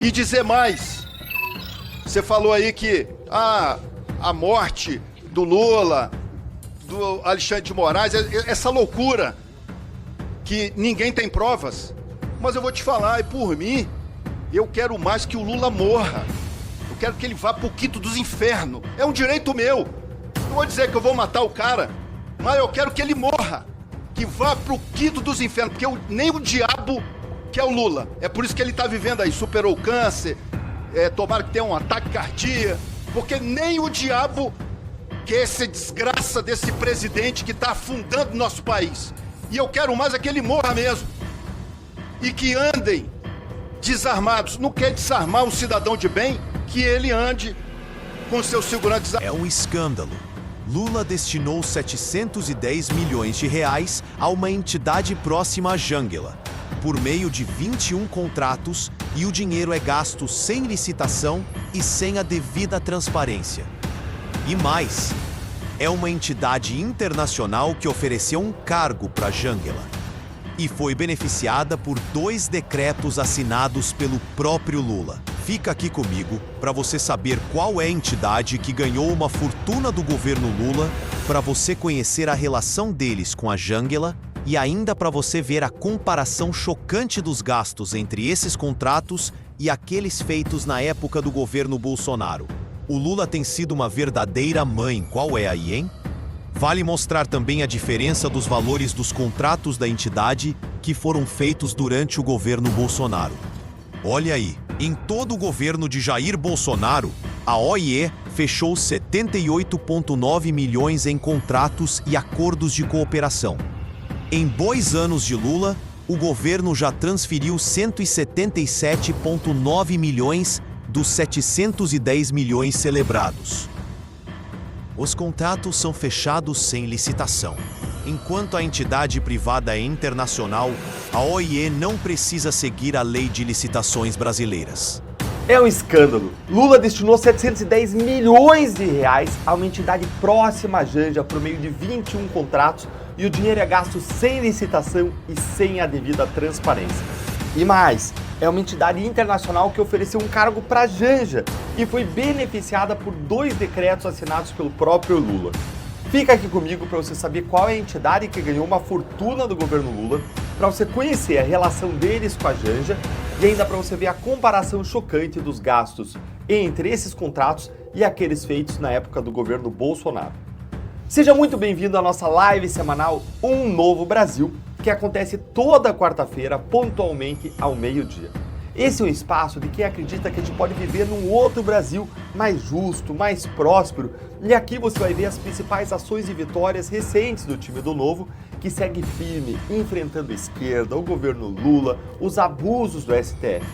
E dizer mais, você falou aí que a morte do Lula, do Alexandre de Moraes, essa loucura que ninguém tem provas, mas eu vou te falar, e por mim, eu quero mais que o Lula morra. Eu quero que ele vá pro quinto dos infernos. É um direito meu. Não vou dizer que eu vou matar o cara, mas eu quero que ele morra. Que vá pro quinto dos infernos, porque nem o diabo quer o Lula. É por isso que ele tá vivendo aí, superou o câncer, tomara que tenha um ataque cardíaco, porque nem o diabo quer essa desgraça desse presidente que tá afundando nosso país. E eu quero mais é que ele morra mesmo. E que andem desarmados. Não quer desarmar um cidadão de bem, que ele ande com seu segurança. É um escândalo. Lula destinou 710 milhões de reais a uma entidade próxima à Jangela, por meio de 21 contratos, e o dinheiro é gasto sem licitação e sem a devida transparência. E mais, é uma entidade internacional que ofereceu um cargo para a Jangela e foi beneficiada por 2 decretos assinados pelo próprio Lula. Fica aqui comigo para você saber qual é a entidade que ganhou uma fortuna do governo Lula, para você conhecer a relação deles com a Jangela e ainda para você ver a comparação chocante dos gastos entre esses contratos e aqueles feitos na época do governo Bolsonaro. O Lula tem sido uma verdadeira mãe, qual é aí, hein? Vale mostrar também a diferença dos valores dos contratos da entidade que foram feitos durante o governo Bolsonaro. Olha aí, em todo o governo de Jair Bolsonaro, a OIE fechou 78,9 milhões em contratos e acordos de cooperação. Em 2 anos de Lula, o governo já transferiu 177,9 milhões dos 710 milhões celebrados. Os contratos são fechados sem licitação. Enquanto a entidade privada é internacional, a OIE não precisa seguir a lei de licitações brasileiras. É um escândalo. Lula destinou 710 milhões de reais a uma entidade próxima à Janja por meio de 21 contratos e o dinheiro é gasto sem licitação e sem a devida transparência. E mais, é uma entidade internacional que ofereceu um cargo para a Janja e foi beneficiada por 2 decretos assinados pelo próprio Lula. Fica aqui comigo para você saber qual é a entidade que ganhou uma fortuna do governo Lula, para você conhecer a relação deles com a Janja e ainda para você ver a comparação chocante dos gastos entre esses contratos e aqueles feitos na época do governo Bolsonaro. Seja muito bem-vindo à nossa live semanal Um Novo Brasil, que acontece toda quarta-feira, pontualmente ao meio-dia. Esse é um espaço de quem acredita que a gente pode viver num outro Brasil mais justo, mais próspero, e aqui você vai ver as principais ações e vitórias recentes do time do Novo, que segue firme, enfrentando a esquerda, o governo Lula, os abusos do STF.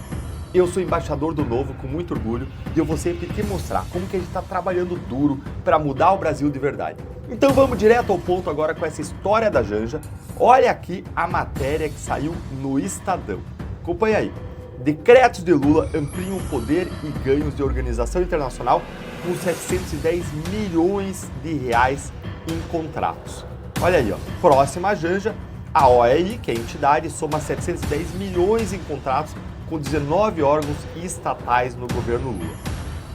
Eu sou embaixador do Novo com muito orgulho e eu vou sempre te mostrar como que a gente está trabalhando duro para mudar o Brasil de verdade. Então vamos direto ao ponto agora com essa história da Janja. Olha aqui a matéria que saiu no Estadão. Acompanha aí. Decretos de Lula ampliam o poder e ganhos de organização internacional com 710 milhões de reais em contratos. Olha aí, ó. Próxima à Janja, a OEI, que é a entidade, soma 710 milhões em contratos com 19 órgãos estatais no governo Lula.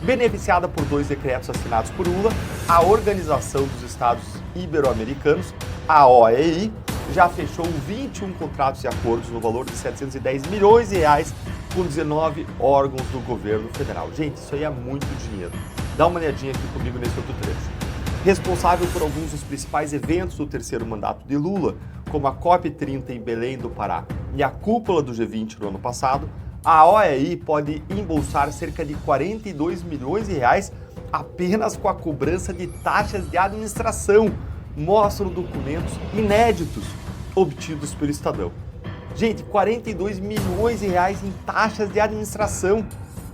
Beneficiada por 2 decretos assinados por Lula, a Organização dos Estados Ibero-Americanos, a OEI, já fechou 21 contratos e acordos no valor de 710 milhões de reais com 19 órgãos do governo federal. Gente, isso aí é muito dinheiro. Dá uma olhadinha aqui comigo nesse outro trecho. Responsável por alguns dos principais eventos do terceiro mandato de Lula, como a COP30 em Belém do Pará e a cúpula do G20 no ano passado, a OEI pode embolsar cerca de 42 milhões de reais apenas com a cobrança de taxas de administração, mostram documentos inéditos obtidos pelo Estadão. Gente, 42 milhões de reais em taxas de administração.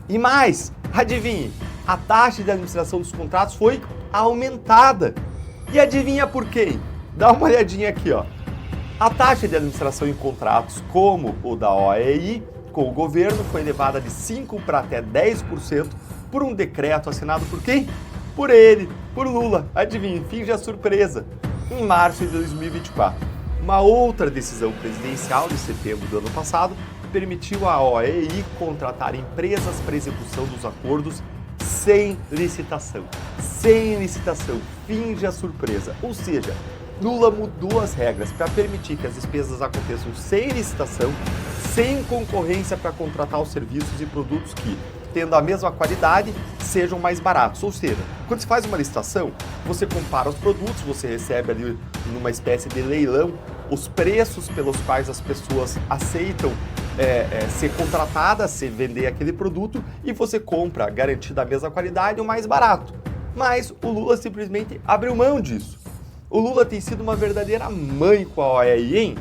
E mais, adivinhe, a taxa de administração dos contratos foi aumentada. E adivinha por quem? Dá uma olhadinha aqui, ó. A taxa de administração em contratos, como o da OEI, com o governo, foi elevada de 5% para até 10% por um decreto assinado por quem? Por ele, por Lula. Adivinhe, finge a surpresa. Em março de 2024. Uma outra decisão presidencial de setembro do ano passado permitiu à OEI contratar empresas para execução dos acordos sem licitação. Sem licitação, finge a surpresa. Ou seja, Lula mudou as regras para permitir que as despesas aconteçam sem licitação, sem concorrência para contratar os serviços e produtos que, tendo a mesma qualidade, sejam mais baratos. Ou seja, quando se faz uma licitação, você compara os produtos, você recebe ali numa espécie de leilão os preços pelos quais as pessoas aceitam ser contratadas, se vender aquele produto, e você compra, garantindo a mesma qualidade, o mais barato. Mas o Lula simplesmente abriu mão disso. O Lula tem sido uma verdadeira mãe com a OEI, hein?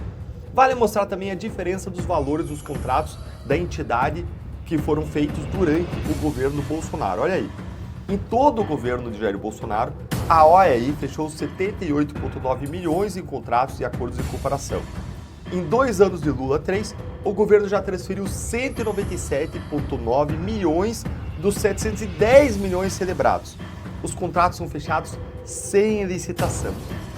Vale mostrar também a diferença dos valores dos contratos da entidade que foram feitos durante o governo Bolsonaro. Olha aí, em todo o governo de Jair Bolsonaro, a OEI fechou 78,9 milhões em contratos e acordos de cooperação. Em 2 anos de Lula 3, o governo já transferiu 197,9 milhões dos 710 milhões celebrados. Os contratos são fechados sem licitação.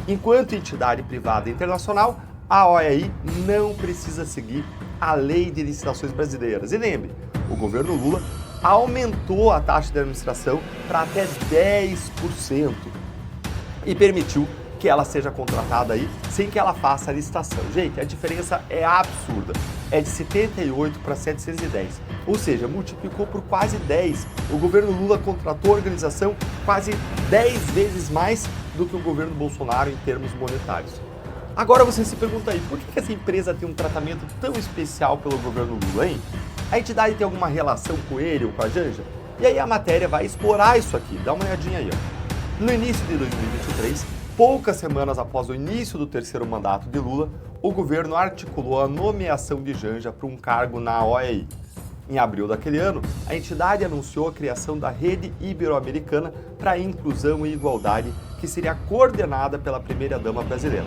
Enquanto entidade privada internacional, a OEI não precisa seguir a lei de licitações brasileiras. E lembre, o governo Lula aumentou a taxa de administração para até 10% e permitiu que ela seja contratada aí sem que ela faça a licitação. Gente, a diferença é absurda. É de 78 para 710. Ou seja, multiplicou por quase 10. O governo Lula contratou a organização quase 10 vezes mais do que o governo Bolsonaro em termos monetários. Agora você se pergunta aí, por que essa empresa tem um tratamento tão especial pelo governo Lula, hein? A entidade tem alguma relação com ele ou com a Janja? E aí a matéria vai explorar isso aqui. Dá uma olhadinha aí, ó. No início de 2023, poucas semanas após o início do 3º mandato de Lula, o governo articulou a nomeação de Janja para um cargo na OEI. Em abril daquele ano, a entidade anunciou a criação da Rede Ibero-Americana para a Inclusão e Igualdade, que seria coordenada pela primeira-dama brasileira.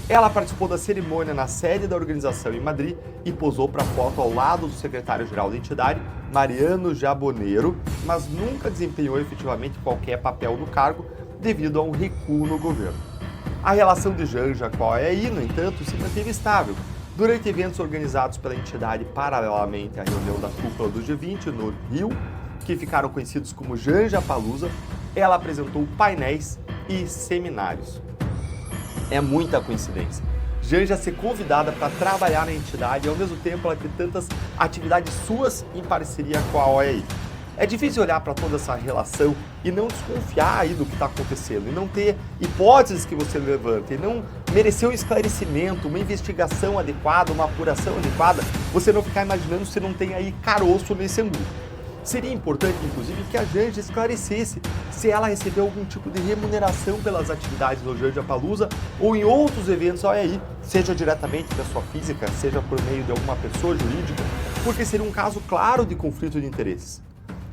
Ela participou da cerimônia na sede da organização em Madrid e posou para foto ao lado do secretário-geral da entidade, Mariano Jaboneiro, mas nunca desempenhou efetivamente qualquer papel no cargo devido a um recuo no governo. A relação de Janja com a OEI, no entanto, se manteve estável. Durante eventos organizados pela entidade paralelamente à reunião da cúpula do G20 no Rio, que ficaram conhecidos como Janja Palusa, ela apresentou painéis e seminários. É muita coincidência. Janja ser convidada para trabalhar na entidade e ao mesmo tempo ela ter tantas atividades suas em parceria com a OEI. É difícil olhar para toda essa relação e não desconfiar aí do que está acontecendo, e não ter hipóteses que você levanta, e não merecer um esclarecimento, uma investigação adequada, uma apuração adequada, você não ficar imaginando se não tem aí caroço nesse angu. Seria importante, inclusive, que a Janja esclarecesse se ela recebeu algum tipo de remuneração pelas atividades do Janja Palusa ou em outros eventos OEI, seja diretamente da sua física, seja por meio de alguma pessoa jurídica, porque seria um caso claro de conflito de interesses.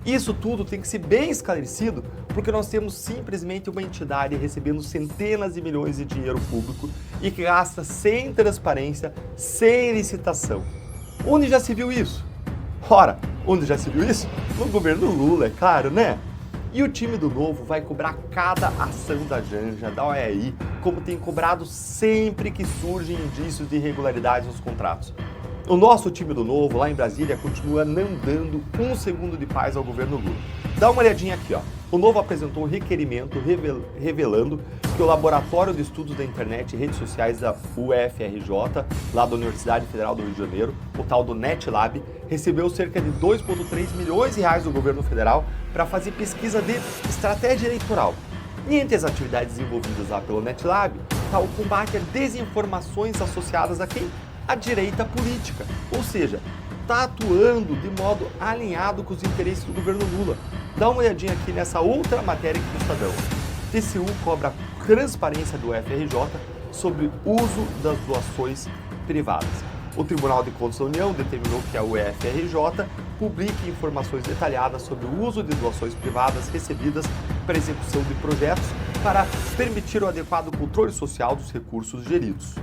Isso tudo tem que ser bem esclarecido, porque nós temos simplesmente uma entidade recebendo centenas de milhões de dinheiro público e que gasta sem transparência, sem licitação. Onde já se viu isso? Ora, onde já se viu isso? No governo Lula, é claro, né? E o time do Novo vai cobrar cada ação da Janja, da OEI, como tem cobrado sempre que surgem indícios de irregularidades nos contratos. O nosso time do Novo, lá em Brasília, continua não dando um segundo de paz ao governo Lula. Dá uma olhadinha aqui, ó. O Novo apresentou um requerimento revelando que o Laboratório de Estudos da Internet e Redes Sociais da UFRJ, lá da Universidade Federal do Rio de Janeiro, o tal do NetLab, recebeu cerca de 2,3 milhões de reais do governo federal para fazer pesquisa de estratégia eleitoral. E entre as atividades desenvolvidas lá pelo NetLab, está o combate a desinformações associadas a quem? A direita política, ou seja, está atuando de modo alinhado com os interesses do governo Lula. Dá uma olhadinha aqui nessa outra matéria aqui do Estadão. TCU cobra transparência do FRJ sobre uso das doações privadas. O Tribunal de Contas da União determinou que a UFRJ publique informações detalhadas sobre o uso de doações privadas recebidas para execução de projetos para permitir o adequado controle social dos recursos geridos.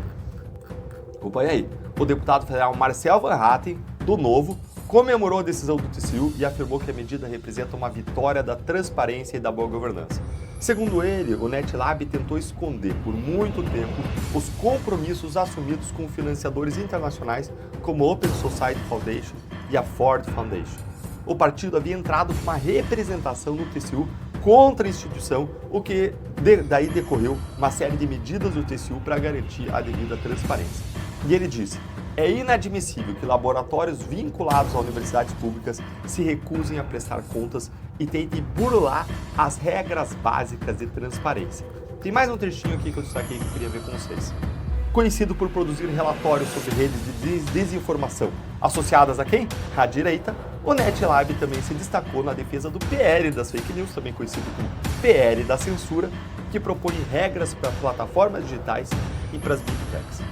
Acompanha aí. O deputado federal Marcel Van Hatten, do Novo, comemorou a decisão do TCU e afirmou que a medida representa uma vitória da transparência e da boa governança. Segundo ele, o NetLab tentou esconder por muito tempo os compromissos assumidos com financiadores internacionais como a Open Society Foundation e a Ford Foundation. O partido havia entrado com uma representação no TCU contra a instituição, o que daí decorreu uma série de medidas do TCU para garantir a devida transparência. E ele disse: é inadmissível que laboratórios vinculados a universidades públicas se recusem a prestar contas e tentem burlar as regras básicas de transparência. Tem mais um trechinho aqui que eu destaquei que eu queria ver com vocês. Conhecido por produzir relatórios sobre redes de desinformação associadas a quem? À direita, o NetLab também se destacou na defesa do PL das fake news, também conhecido como PL da censura, que propõe regras para plataformas digitais e para as big techs.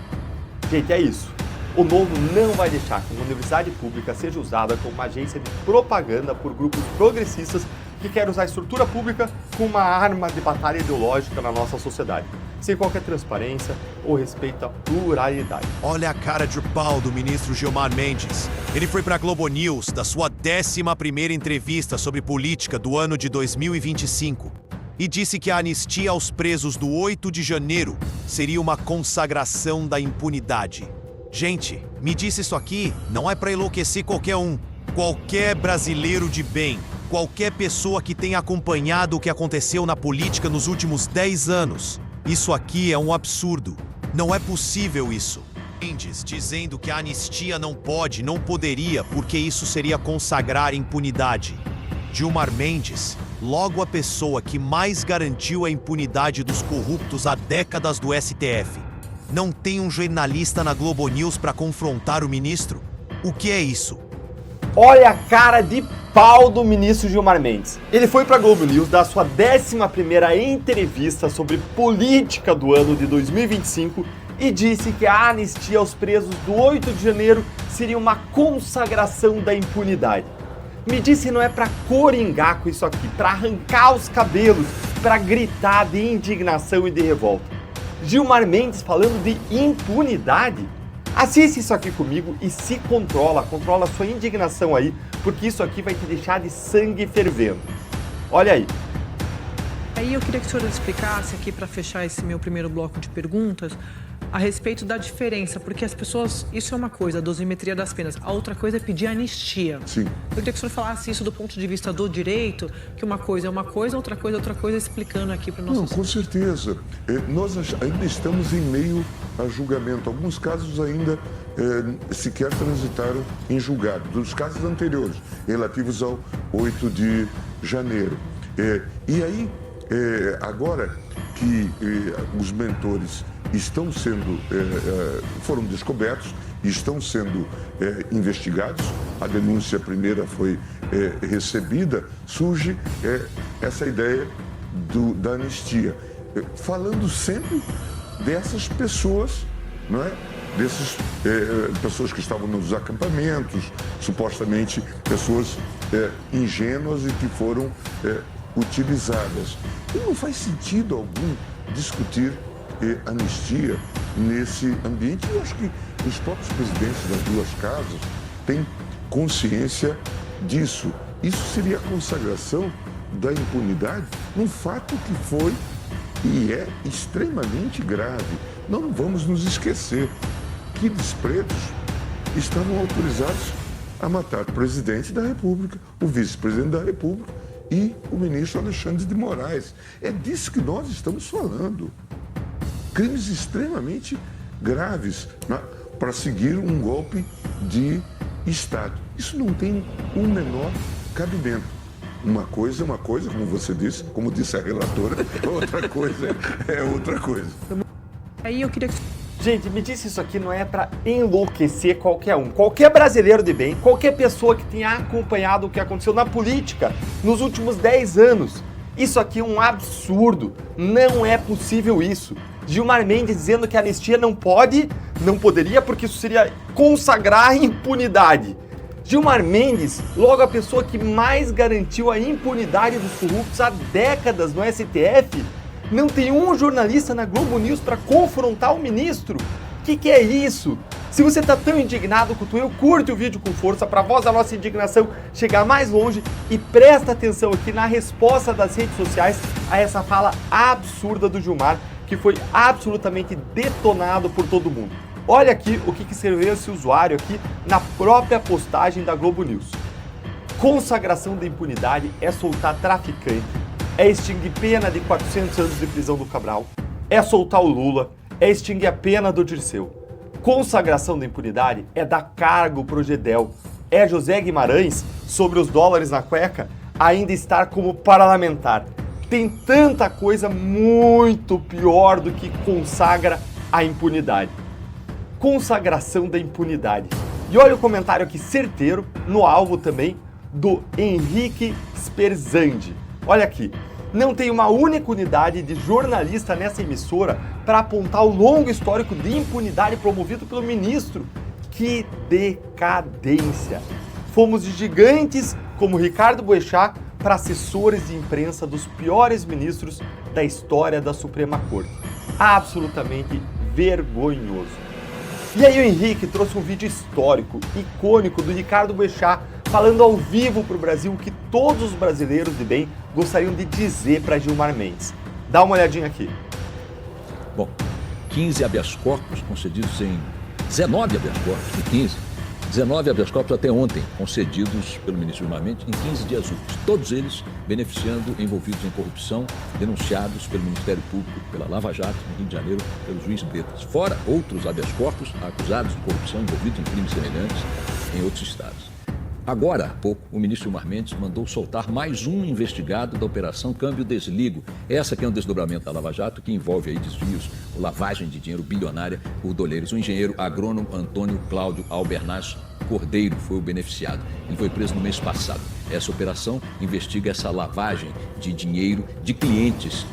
Gente, é isso. O Novo não vai deixar que uma universidade pública seja usada como uma agência de propaganda por grupos progressistas que querem usar a estrutura pública como uma arma de batalha ideológica na nossa sociedade, sem qualquer transparência ou respeito à pluralidade. Olha a cara de pau do ministro Gilmar Mendes. Ele foi para a Globo News, da sua 11ª entrevista sobre política do ano de 2025, e disse que a anistia aos presos do 8 de janeiro seria uma consagração da impunidade. Gente, me disse isso aqui não é para enlouquecer qualquer um. Qualquer brasileiro de bem, qualquer pessoa que tenha acompanhado o que aconteceu na política nos últimos 10 anos. Isso aqui é um absurdo. Não é possível isso. Mendes dizendo que a anistia não poderia, porque isso seria consagrar impunidade. Gilmar Mendes, logo a pessoa que mais garantiu a impunidade dos corruptos há décadas do STF. Não tem um jornalista na Globo News para confrontar o ministro? O que é isso? Olha a cara de pau do ministro Gilmar Mendes. Ele foi para a Globo News dar sua 11ª entrevista sobre política do ano de 2025 e disse que a anistia aos presos do 8 de janeiro seria uma consagração da impunidade. Me disse não é para coringar com isso aqui, para arrancar os cabelos, para gritar de indignação e de revolta. Gilmar Mendes falando de impunidade? Assiste isso aqui comigo e se controla a sua indignação aí, porque isso aqui vai te deixar de sangue fervendo. Olha aí. Aí eu queria que o senhor explicasse aqui, para fechar esse meu primeiro bloco de perguntas, a respeito da diferença, porque as pessoas, isso é uma coisa, a dosimetria das penas, a outra coisa é pedir anistia. Sim. Eu queria que o senhor falasse isso do ponto de vista do direito, que uma coisa é uma coisa, outra coisa, explicando aqui para o nosso... Não, com certeza. Nós ainda estamos em meio a julgamento. Alguns casos ainda sequer transitaram em julgado, dos casos anteriores, relativos ao 8 de janeiro. E aí, agora que os mentores estão sendo, foram descobertos e estão sendo investigados, a denúncia primeira foi recebida, surge essa ideia da anistia, falando sempre dessas pessoas, não é? Dessas pessoas que estavam nos acampamentos, supostamente pessoas ingênuas e que foram utilizadas. E não faz sentido algum discutir anistia nesse ambiente. Eu acho que os próprios presidentes das duas casas têm consciência disso. Isso seria a consagração da impunidade num fato que foi e é extremamente grave. Não vamos nos esquecer que despredos estavam autorizados a matar o presidente da República, o vice-presidente da República e o ministro Alexandre de Moraes. É disso que nós estamos falando. Crimes extremamente graves, né, para seguir um golpe de Estado. Isso não tem o menor cabimento. Uma coisa é uma coisa, como você disse, como disse a relatora, outra coisa é outra coisa. Aí eu queria que... Gente, me disse isso aqui não é para enlouquecer qualquer um. Qualquer brasileiro de bem, qualquer pessoa que tenha acompanhado o que aconteceu na política nos últimos 10 anos. Isso aqui é um absurdo. Não é possível isso. Gilmar Mendes dizendo que a anistia não poderia, porque isso seria consagrar a impunidade. Gilmar Mendes, logo a pessoa que mais garantiu a impunidade dos corruptos há décadas no STF, não tem um jornalista na Globo News para confrontar o ministro. O que é isso? Se você tá tão indignado quanto eu, curte o vídeo com força para a voz da nossa indignação chegar mais longe e presta atenção aqui na resposta das redes sociais a essa fala absurda do Gilmar, que foi absolutamente detonado por todo mundo. Olha aqui o que escreveu esse usuário aqui na própria postagem da Globo News. Consagração da impunidade é soltar traficante, é extinguir pena de 400 anos de prisão do Cabral, é soltar o Lula, é extinguir a pena do Dirceu. Consagração da impunidade é dar cargo pro Gedel, é José Guimarães, sobre os dólares na cueca, ainda estar como parlamentar. Tem tanta coisa muito pior do que consagra a impunidade. Consagração da impunidade. E olha o comentário aqui certeiro, no alvo também, do Henrique Sperzandi. Olha aqui, não tem uma única unidade de jornalista nessa emissora para apontar o longo histórico de impunidade promovido pelo ministro. Que decadência! Fomos de gigantes como Ricardo Boechat para assessores de imprensa dos piores ministros da história da Suprema Corte. Absolutamente vergonhoso. E aí o Henrique trouxe um vídeo histórico, icônico do Ricardo Boechat, falando ao vivo para o Brasil o que todos os brasileiros de bem gostariam de dizer para Gilmar Mendes. Dá uma olhadinha aqui. Bom, 15 habeas corpus concedidos em 19 habeas corpus, de 15. 19 habeas corpus até ontem, concedidos pelo ministro Gilmar Mendes em 15 dias úteis. Todos eles beneficiando envolvidos em corrupção, denunciados pelo Ministério Público, pela Lava Jato, no Rio de Janeiro, pelo juiz Bretas. Fora outros habeas corpus acusados de corrupção envolvidos em crimes semelhantes em outros estados. Agora, há pouco, o ministro Gilmar Mendes mandou soltar mais um investigado da Operação Câmbio Desligo. Essa que é um desdobramento da Lava Jato que envolve aí desvios, lavagem de dinheiro bilionária por doleiros. O engenheiro agrônomo Antônio Cláudio Albernaz Cordeiro foi o beneficiado. Ele foi preso no mês passado. Essa operação investiga essa lavagem de dinheiro de clientes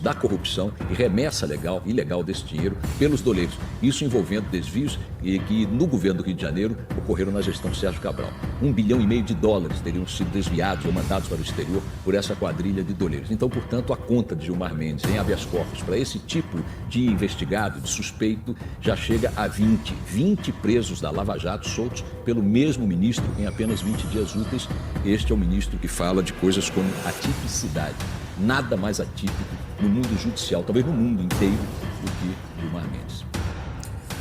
da corrupção e remessa ilegal desse dinheiro pelos doleiros. Isso envolvendo desvios que no governo do Rio de Janeiro ocorreram na gestão Sérgio Cabral. US$ 1,5 bilhão teriam sido desviados ou mandados para o exterior por essa quadrilha de doleiros. Então, portanto, a conta de Gilmar Mendes em habeas corpus para esse tipo de investigado, de suspeito, já chega a 20 presos da Lava Jato soltos pelo mesmo ministro em apenas 20 dias úteis. Este é o ministro que fala de coisas como atipicidade. Nada mais atípico no mundo judicial, talvez no mundo inteiro, do que Gilmar Mendes.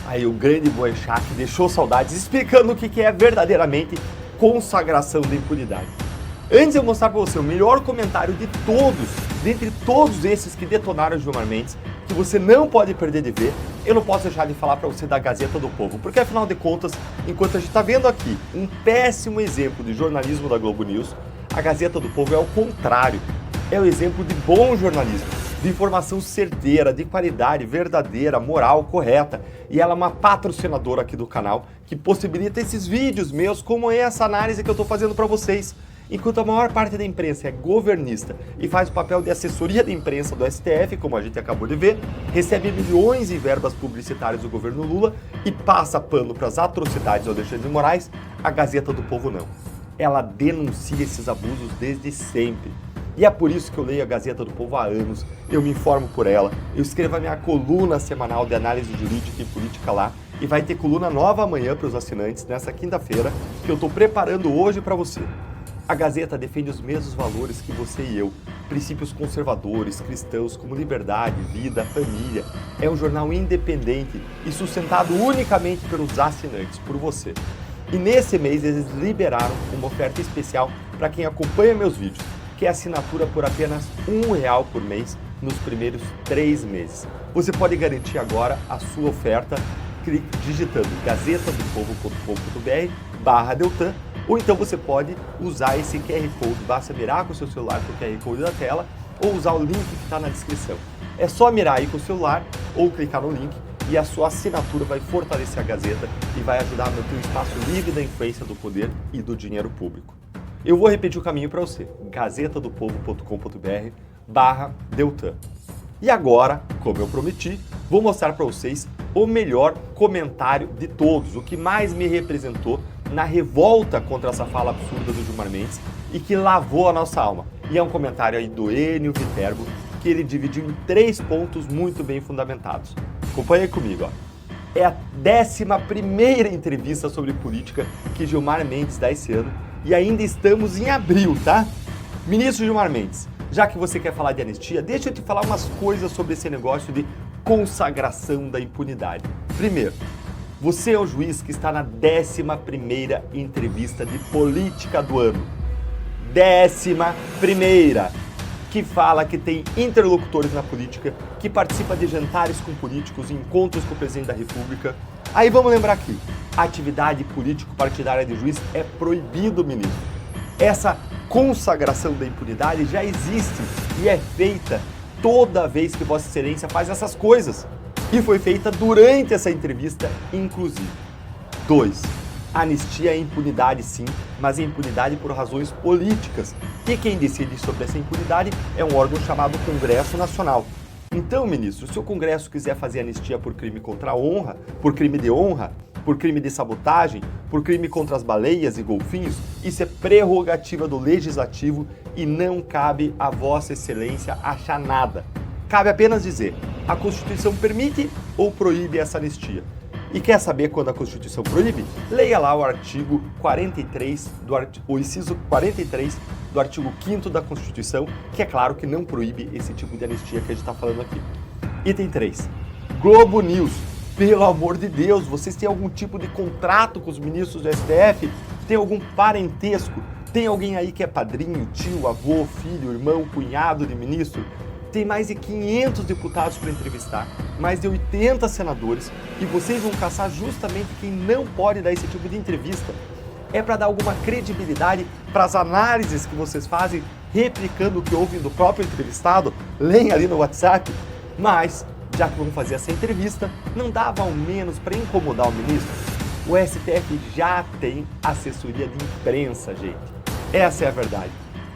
Aí o grande Boechat que deixou saudades, explicando o que é verdadeiramente consagração da impunidade. Antes de eu mostrar para você o melhor comentário de todos, dentre todos esses que detonaram o Gilmar Mendes, que você não pode perder de ver, eu não posso deixar de falar para você da Gazeta do Povo, porque afinal de contas, enquanto a gente está vendo aqui um péssimo exemplo de jornalismo da Globo News, a Gazeta do Povo é o contrário. É o exemplo de bom jornalismo, de informação certeira, de qualidade, verdadeira, moral, correta. E ela é uma patrocinadora aqui do canal que possibilita esses vídeos meus, como essa análise que eu estou fazendo para vocês. Enquanto a maior parte da imprensa é governista e faz o papel de assessoria da imprensa do STF, como a gente acabou de ver, recebe milhões em verbas publicitárias do governo Lula e passa pano para as atrocidades do Alexandre de Moraes, a Gazeta do Povo não. Ela denuncia esses abusos desde sempre. E é por isso que eu leio a Gazeta do Povo há anos, eu me informo por ela, eu escrevo a minha coluna semanal de análise jurídica e política lá, e vai ter coluna nova amanhã para os assinantes, nessa quinta-feira, que eu estou preparando hoje para você. A Gazeta defende os mesmos valores que você e eu, princípios conservadores, cristãos, como liberdade, vida, família. É um jornal independente e sustentado unicamente pelos assinantes, por você. E nesse mês eles liberaram uma oferta especial para quem acompanha meus vídeos, que é assinatura por apenas R$1 por mês nos primeiros 3 meses. Você pode garantir agora a sua oferta digitando gazetadopovo.com.br/Deltan, ou então você pode usar esse QR Code, basta mirar com o seu celular com o QR Code da tela ou usar o link que está na descrição. É só mirar aí com o celular ou clicar no link e a sua assinatura vai fortalecer a Gazeta e vai ajudar a manter o espaço livre da influência do poder e do dinheiro público. Eu vou repetir o caminho para você, gazetadopovo.com.br/Deltan. E agora, como eu prometi, vou mostrar para vocês o melhor comentário de todos, o que mais me representou na revolta contra essa fala absurda do Gilmar Mendes e que lavou a nossa alma. E é um comentário aí do Enio Viterbo, que ele dividiu em 3 pontos muito bem fundamentados. Acompanhe aí comigo, ó. É a 11ª entrevista sobre política que Gilmar Mendes dá esse ano e ainda estamos em abril, tá? Ministro Gilmar Mendes, já que você quer falar de anistia, deixa eu te falar umas coisas sobre esse negócio de consagração da impunidade. Primeiro, você é o juiz que está na 11ª entrevista de política do ano. 11ª, que fala que tem interlocutores na política, que participa de jantares com políticos, encontros com o presidente da República. Aí vamos lembrar aqui, a atividade político-partidária de juiz é proibido, ministro. Essa consagração da impunidade já existe e é feita toda vez que Vossa Excelência faz essas coisas. E foi feita durante essa entrevista, inclusive. 2. Anistia é impunidade, sim, mas é impunidade por razões políticas. E quem decide sobre essa impunidade é um órgão chamado Congresso Nacional. Então, ministro, se o Congresso quiser fazer anistia por crime contra a honra, por crime de honra, por crime de sabotagem, por crime contra as baleias e golfinhos, isso é prerrogativa do Legislativo e não cabe a Vossa Excelência achar nada. Cabe apenas dizer, a Constituição permite ou proíbe essa anistia? E quer saber quando a Constituição proíbe? Leia lá o artigo 43, o inciso 43 do artigo 5º da Constituição, que é claro que não proíbe esse tipo de anistia que a gente está falando aqui. Item 3. Globo News. Pelo amor de Deus, vocês têm algum tipo de contrato com os ministros do STF? Tem algum parentesco? Tem alguém aí que é padrinho, tio, avô, filho, irmão, cunhado de ministro? Tem mais de 500 deputados para entrevistar, mais de 80 senadores, e vocês vão caçar justamente quem não pode dar esse tipo de entrevista. É para dar alguma credibilidade para as análises que vocês fazem, replicando o que ouvem do próprio entrevistado, leem ali no WhatsApp. Mas, já que vão fazer essa entrevista, não dava ao menos para incomodar o ministro? O STF já tem assessoria de imprensa, gente. Essa é a verdade.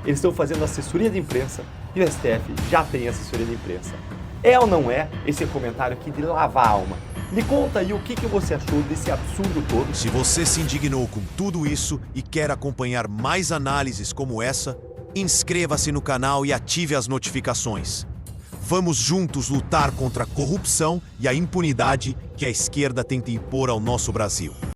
Eles estão fazendo assessoria de imprensa e o STF já tem assessoria de imprensa. É ou não é esse comentário aqui de lavar a alma? Me conta aí o que você achou desse absurdo todo. Se você se indignou com tudo isso e quer acompanhar mais análises como essa, inscreva-se no canal e ative as notificações. Vamos juntos lutar contra a corrupção e a impunidade que a esquerda tenta impor ao nosso Brasil.